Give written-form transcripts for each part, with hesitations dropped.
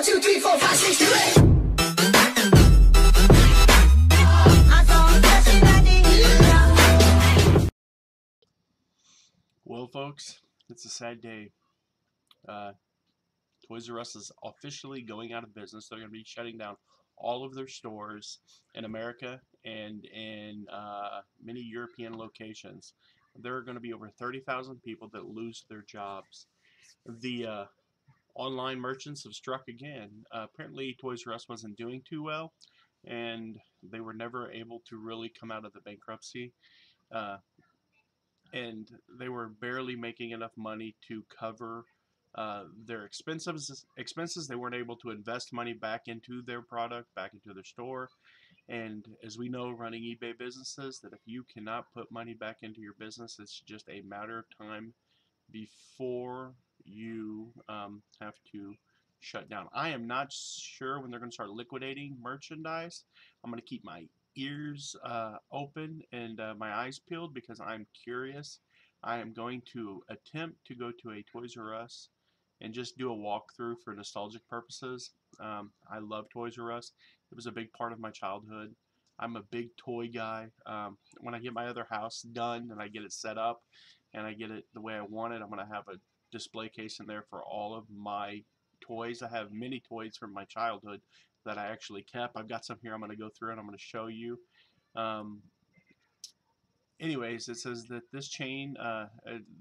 1, 2, 3, 4, 5, 6, 7, 8. Well, folks, it's a sad day. Toys R Us is officially going out of business. They're going to be shutting down all of their stores in America and in many European locations. There are going to be over 30,000 people that lose their jobs. The online merchants have struck again. Apparently, Toys R Us wasn't doing too well, and they were never able to really come out of the bankruptcy. Uh, and they were barely making enough money to cover their expenses. They weren't able to invest money back into their product, back into their store. And as we know, running eBay businesses, that if you cannot put money back into your business, it's just a matter of time before you have to shut down. I am not sure when they're going to start liquidating merchandise. I'm going to keep my ears open and my eyes peeled because I'm curious. I am going to attempt to go to a Toys R Us and just do a walkthrough for nostalgic purposes. I love Toys R Us. It was a big part of my childhood. I'm a big toy guy. When I get my other house done and I get it set up and I get it the way I want it, I'm going to have a display case in there for all of my toys. I have many toys from my childhood that I actually kept. I've got some here I'm going to go through and I'm going to show you. Anyways, it says that this chain,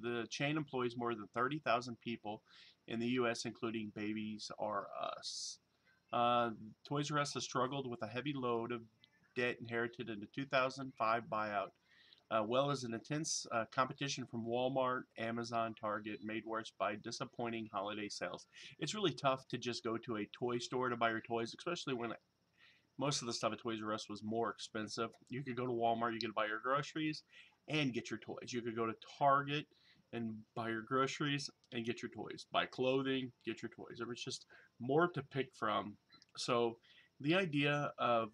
the chain employs more than 30,000 people in the U.S., including Babies R Us. Toys R Us has struggled with a heavy load of debt inherited in the 2005 buyout, well as an intense competition from Walmart, Amazon, Target, made worse by disappointing holiday sales. It's really tough to just go to a toy store to buy your toys, especially when most of the stuff at Toys R Us was more expensive. You could go to Walmart, you could buy your groceries and get your toys. You could go to Target and buy your groceries and get your toys. Buy clothing, get your toys. There was just more to pick from. So the idea of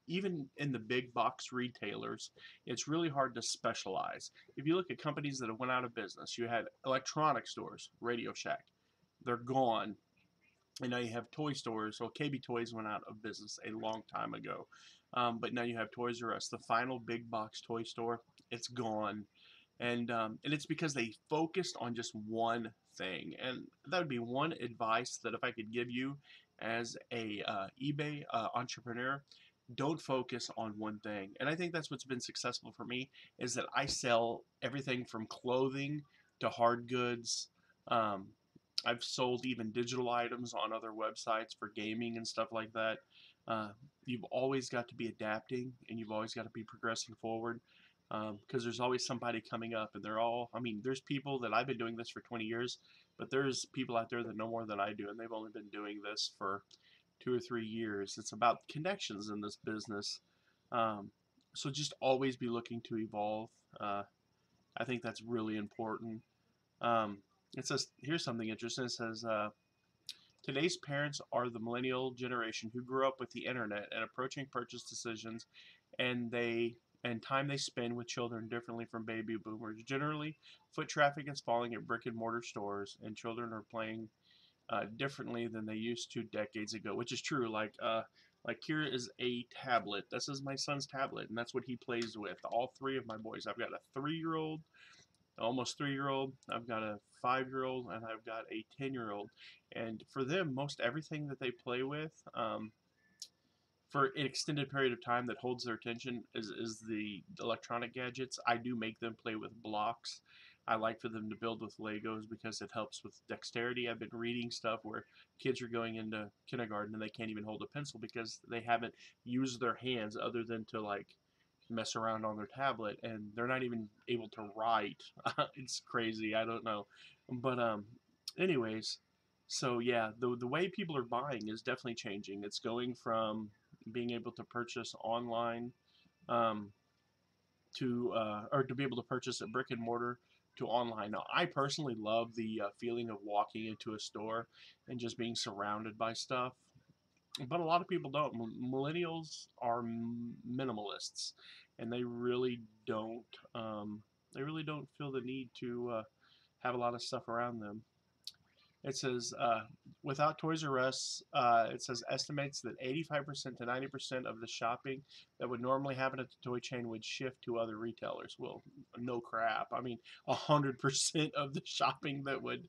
even in the big box retailers, it's really hard to specialize. If you look at companies that have went out of business, you had electronic stores, Radio Shack, they're gone. And now you have toy stores. So KB Toys went out of business a long time ago. But now you have Toys R Us, the final big box toy store. It's gone. And it's because they focused on just one thing. And that would be one advice that if I could give you as a eBay entrepreneur, don't focus on one thing. And I think that's what's been successful for me, is that I sell everything from clothing to hard goods. I've sold even digital items on other websites for gaming and stuff like that. You've always got to be adapting, and you've always got to be progressing forward, because there's always somebody coming up, and there's people that I've been doing this for 20 years, but there's people out there that know more than I do, and they've only been doing this for 2 or 3 years. It's about connections in this business. So just always be looking to evolve. I think that's really important. It says, here's something interesting. It says, today's parents are the millennial generation who grew up with the internet and approaching purchase decisions, and time they spend with children differently from baby boomers. Generally, foot traffic is falling at brick and mortar stores, and children are playing differently than they used to decades ago, which is true. Like here is a tablet. This is my son's tablet, and that's what he plays with. All three of my boys. I've got a 3-year-old, almost 3-year-old. I've got a 5-year-old, and I've got a 10-year-old. And for them, most everything that they play with, for an extended period of time that holds their attention is the electronic gadgets. I do make them play with blocks. I like for them to build with Legos because it helps with dexterity. I've been reading stuff where kids are going into kindergarten and they can't even hold a pencil because they haven't used their hands other than to like mess around on their tablet, and they're not even able to write. It's crazy. I don't know. But anyways, so yeah, the way people are buying is definitely changing. It's going from being able to purchase online to be able to purchase at brick and mortar to online. Now, I personally love the feeling of walking into a store and just being surrounded by stuff, but a lot of people don't. Millennials are minimalists, and they really don't. They really don't feel the need to have a lot of stuff around them. It says, without Toys R Us, it says estimates that 85% to 90% of the shopping that would normally happen at the toy chain would shift to other retailers. Well, no crap. I mean, 100% of the shopping that would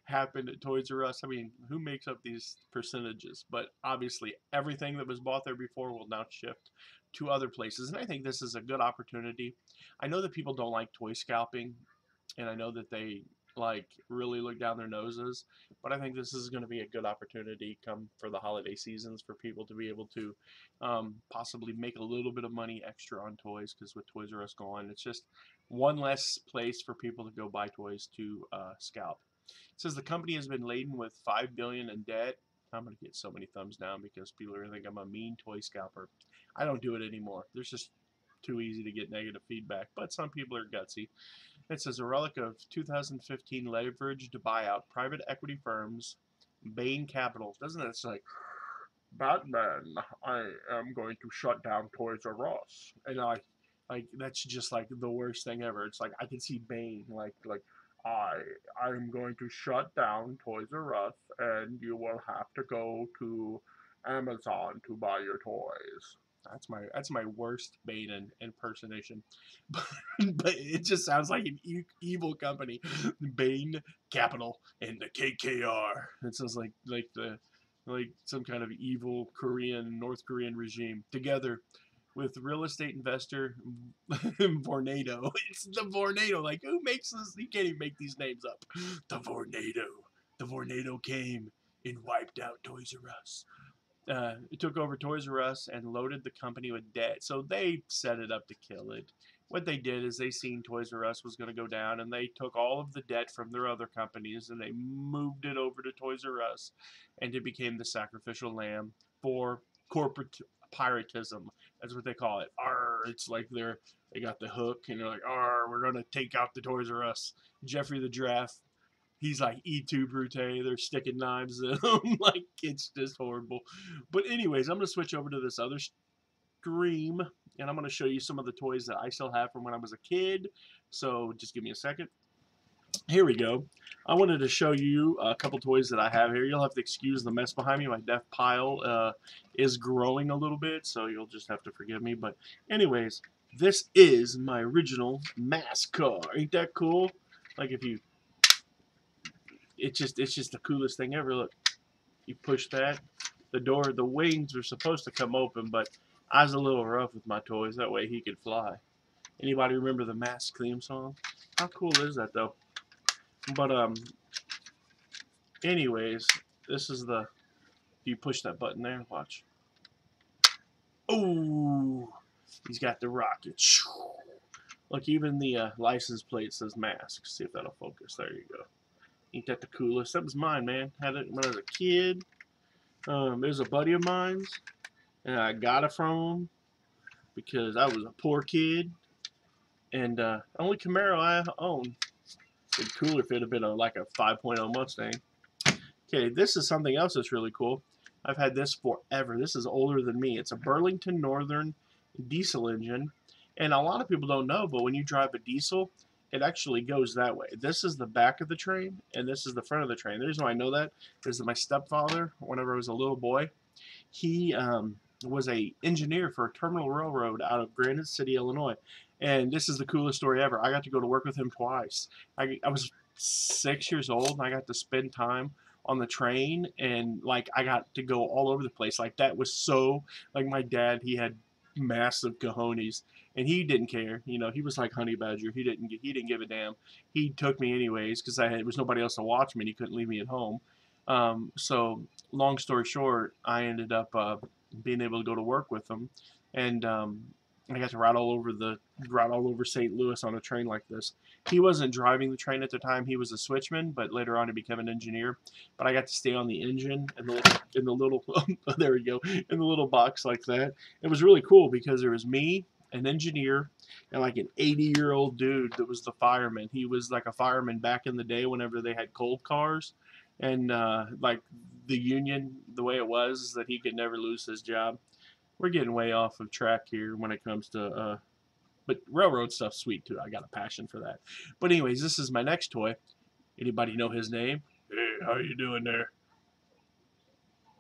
happen at Toys R Us. I mean, who makes up these percentages? But obviously, everything that was bought there before will now shift to other places. And I think this is a good opportunity. I know that people don't like toy scalping, and I know that they like really look down their noses, but I think this is going to be a good opportunity come for the holiday seasons for people to be able to possibly make a little bit of money extra on toys, because with Toys R Us gone, it's just one less place for people to go buy toys to scalp. It says the company has been laden with $5 billion in debt. I'm going to get so many thumbs down because people are going to think I'm a mean toy scalper. I don't do it anymore. There's just too easy to get negative feedback, but some people are gutsy. It says a relic of 2015 leveraged buyout private equity firms, Bain Capital. Doesn't it? It's like, Batman, I am going to shut down Toys R Us, and like that's just like the worst thing ever. It's like I can see Bane like I'm going to shut down Toys R Us, and you will have to go to Amazon to buy your toys. That's my worst Bane impersonation, but it just sounds like an evil company, Bane Capital and the KKR. It sounds like some kind of evil North Korean regime together with real estate investor Vornado. It's the Vornado. Like, who makes this? You can't even make these names up. The Vornado. The Vornado came and wiped out Toys R Us. It took over Toys R Us and loaded the company with debt. So they set it up to kill it. What they did is they seen Toys R Us was going to go down, and they took all of the debt from their other companies and they moved it over to Toys R Us, and it became the sacrificial lamb for corporate piratism. That's what they call it. Arr, it's like they got the hook and they're like, arr, we're going to take out the Toys R Us. Jeffrey the Giraffe, he's like E2 Brute. They're sticking knives in him. Like, it's just horrible. But anyways, I'm going to switch over to this other stream, and I'm going to show you some of the toys that I still have from when I was a kid. So just give me a second. Here we go. I wanted to show you a couple toys that I have here. You'll have to excuse the mess behind me. My deaf pile is growing a little bit, so you'll just have to forgive me. But anyways, this is my original mask car. Ain't that cool? Like, if you it's just the coolest thing ever. Look, you push that, the wings are supposed to come open, but I was a little rough with my toys. That way he could fly. Anybody remember the Mask theme song? How cool is that, though? But anyways, this is the. You push that button there. Watch. Oh, he's got the rocket. Look, even the license plate says Mask. See if that'll focus. There you go. Ain't that the coolest? That was mine, man. Had it when I was a kid. It was a buddy of mine's, and I got it from him because I was a poor kid, and only Camaro I own. It'd be cooler if it had been like a 5.0 Mustang. Okay, this is something else that's really cool. I've had this forever. This is older than me. It's a Burlington Northern diesel engine, and a lot of people don't know, but when you drive a diesel, it actually goes that way. This is the back of the train, and this is the front of the train. The reason why I know that is that my stepfather, whenever I was a little boy, he was a engineer for a terminal railroad out of Granite City, Illinois. And this is the coolest story ever. I got to go to work with him twice. I was 6 years old, and I got to spend time on the train, and like I got to go all over the place. Like, that was so, like, my dad, he had massive cojones, and he didn't care. You know, he was like Honey Badger. He didn't give a damn. He took me anyways because there was nobody else to watch me, and he couldn't leave me at home. So long story short, I ended up being able to go to work with him, and I got to ride all over St. Louis on a train like this. He wasn't driving the train at the time; he was a switchman. But later on, he became an engineer. But I got to stay on the engine and in the little there we go, in the little box like that. It was really cool because there was me, an engineer, and like an 80-year-old dude that was the fireman. He was like a fireman back in the day whenever they had cold cars, and like the union, the way it was is that he could never lose his job. We're getting way off of track here when it comes to, but railroad stuff's sweet too. I got a passion for that. But anyways, this is my next toy. Anybody know his name? Hey, how you doing there?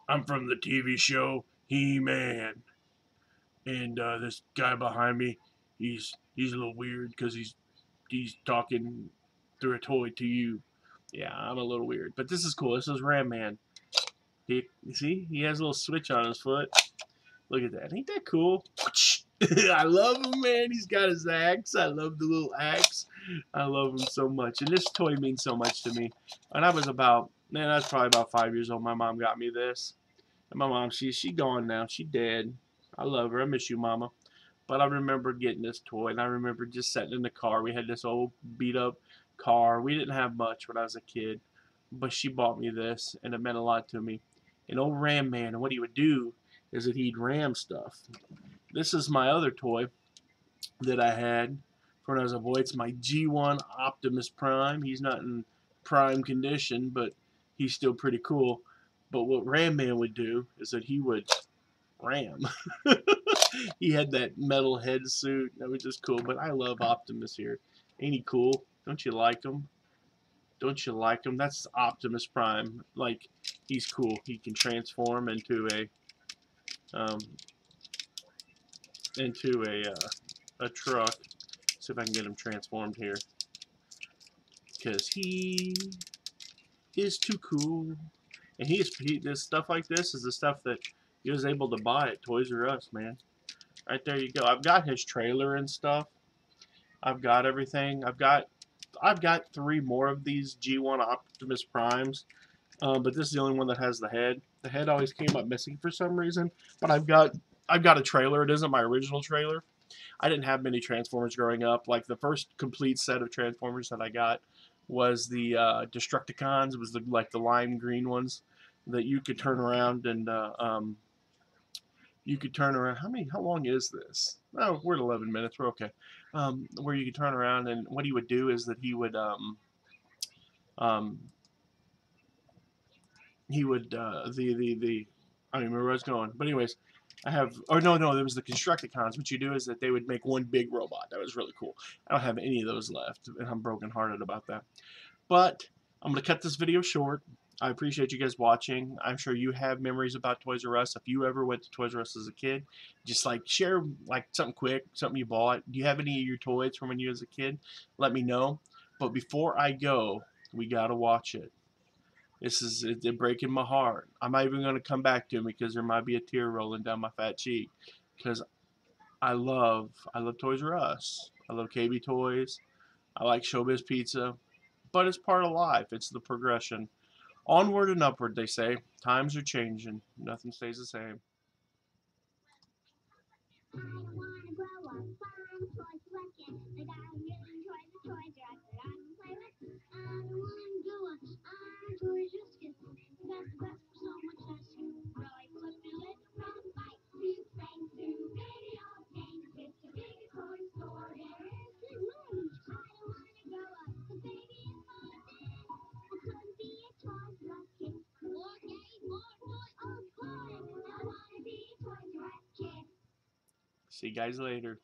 I'm from the TV show He-Man, and this guy behind me, he's a little weird because he's talking through a toy to you. Yeah, I'm a little weird, but this is cool. This is Ram Man. You see, he has a little switch on his foot. Look at that. Ain't that cool? I love him, man. He's got his axe. I love the little axe. I love him so much. And this toy means so much to me. When I was about, man, I was probably about 5 years old. My mom got me this. And my mom, she gone now. She dead. I love her. I miss you, Mama. But I remember getting this toy, and I remember just sitting in the car. We had this old beat up car. We didn't have much when I was a kid, but she bought me this, and it meant a lot to me. An old Ram Man, and what he would do is that he'd ram stuff. This is my other toy that I had when I was a boy. It's my G1 Optimus Prime. He's not in prime condition, but he's still pretty cool. But what Ram Man would do is that he would ram. He had that metal head suit. That was just cool. But I love Optimus here. Ain't he cool? Don't you like him? Don't you like him? That's Optimus Prime. Like, he's cool. He can transform um, into a truck. See if I can get him transformed here. Because he is too cool. And this stuff like this is the stuff that he was able to buy at Toys R Us, man. Right there you go. I've got his trailer and stuff. I've got everything. I've got 3 more of these G1 Optimus Primes, but this is the only one that has the head. The head always came up missing for some reason. But I've got a trailer. It isn't my original trailer. I didn't have many Transformers growing up. Like the first complete set of Transformers that I got was the Destructicons. It was like the lime green ones that you could turn around and you could turn around. How long is this? Oh, we're at 11 minutes. We're okay. Where you could turn around, and what he would do is that um, he would the I don't remember where I was going, but anyways, I have. Oh no, there was the Constructicons. What you do is that they would make one big robot. That was really cool. I don't have any of those left, and I'm brokenhearted about that. But I'm going to cut this video short. I appreciate you guys watching. I'm sure you have memories about Toys R Us. If you ever went to Toys R Us as a kid, just like share like something quick, something you bought. Do you have any of your toys from when you was a kid? Let me know. But before I go, we got to watch it. This is it breaking my heart. I'm not even going to come back to him because there might be a tear rolling down my fat cheek. Because I love Toys R Us. I love KB Toys. I like Showbiz Pizza. But it's part of life. It's the progression. Onward and upward, they say. Times are changing. Nothing stays the same. I don't wanna grow up fine toy collection. Like I really enjoy the toys that I can play with. I don't wanna grow up toys just 'cause that's the best for so much less. You really flip me lit from bike to plane to video games. It's a big toy store. There is the room. I don't wanna grow up 'cause baby if I did, I couldn't be a Toys R Us kid. More games, more toys, of course. I wanna be a Toys R Us kid. See you guys later.